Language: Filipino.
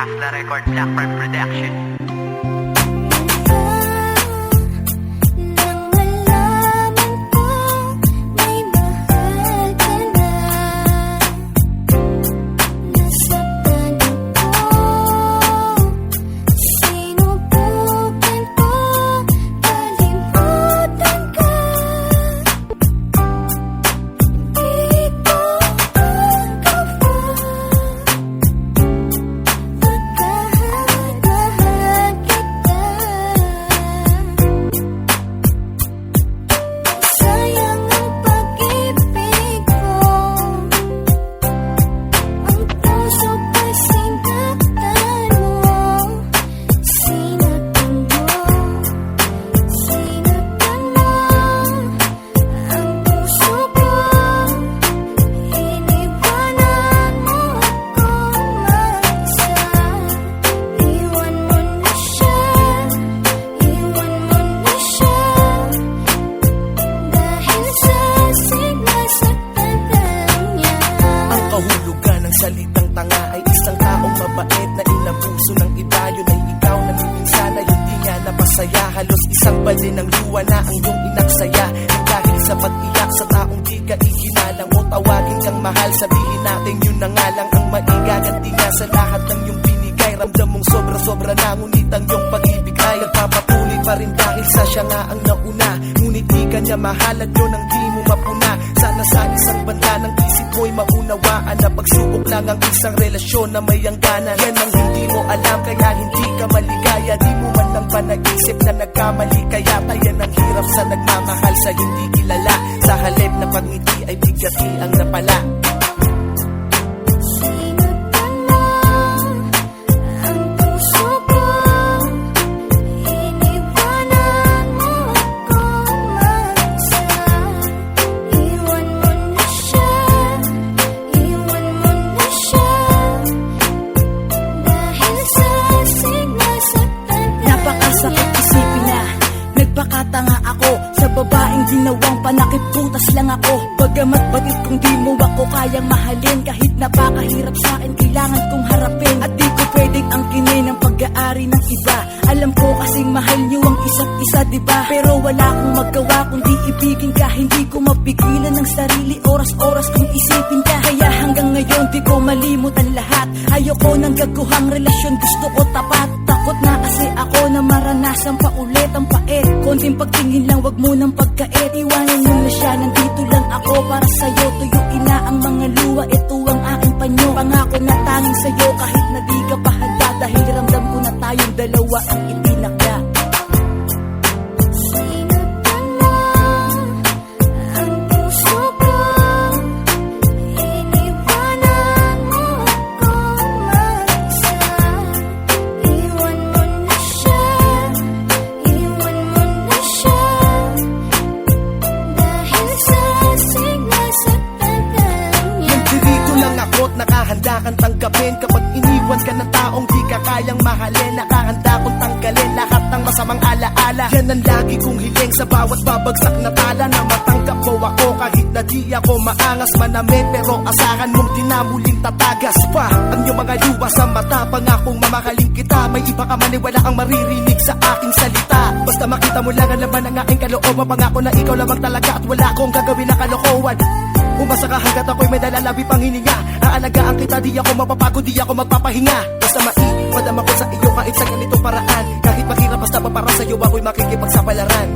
Hustler Record, Blackbird Production. Salitang tanga ay isang taong mabait na inabuso ng iba. Yun ay ikaw na minsan ay hindi nga napasaya. Halos isang balde ng luwa na ang iyong inaksaya. Dahil sa pag-iyak sa taong di ka ikinalang mo, tawagin kang mahal, sabihin natin yun na nga lang ang maigaganti nga sa lahat ng iyong binigay. Ramdam mong sobra-sobra na, ngunit ang iyong pag-ibig ay nagpapatuloy pa rin dahil sa siya nga ang nauna. Ngunit di ka niya mahal at yun ang di mo mapuna. Sana sa isang banda ng isip mo'y maunawaan na pagsubok lang ang isang relasyon na may hangganan. Yan ang hindi mo alam kaya hindi ka maligaya. Di mo man lang pa nag-isip na nagkamali, kaya tayan ang hirap sa nagmamahal sa hindi kilala. Sa halip na pagngiti ay bigati ang napala. Sakit isipin na nagpakatanga ako sa babaeng ginawang panakip, putas lang ako. Bagamat bagit kung di mo ako kayang mahalin, kahit napakahirap sa akin kailangan kong harapin. At di ko pwedeng angkinin ang pag-aari ng iba. Alam ko kasing mahal niyo ang isa't isa, diba? Pero wala akong magawa kundi ibigin ka. Hindi ko mapigilan ng sarili, oras-oras kong isipin ka. Kaya hanggang ngayon di ko malimot ang lahat. Ayoko ng gaguhang relasyon, gusto ko tapat. Takot na kasi ako na maranasan pa ulit ang pait. Konting pagtingin lang, wag mo nang pagkait. Iwanan mo na siya, nandito lang ako para sa'yo. Tuyuin na ang mga luha, ito ang aking panyo. Pangako na tanging sa'yo kahit na di ka pa handa. Dahil ramdam ko na tayong dalawa ang itinakda. Nakahanda kang tanggapin kapag iniwan ka ng taong di ka kayang mahalin. Nakahanda kong tanggalin lahat ng masamang alaala. Yan ang lagi kong hiling sa bawat babagsak na tala. Na matanggap mo ako kahit na di ako maangas manamit. Pero asahan mong di na muling tatagas pa ang iyong mga luwa sa mata. Pangakong mamahalin kita, may iba ka man wala kang maririnig sa aking salita. Basta makita mo lang ang laman ng aking kalooban. Pangako na ikaw lamang talaga at wala akong gagawin na kalokohan. Umasa ka hanggat ako'y may dalalabi pang hininga. Aalagaan kita, di ako mapapagod, di ako magpapahinga. Basta maipadama ko sa iyo kahit sa ganitong paraan. Kahit mahirap basta pa para sa'yo ako'y makikipagsapalaran.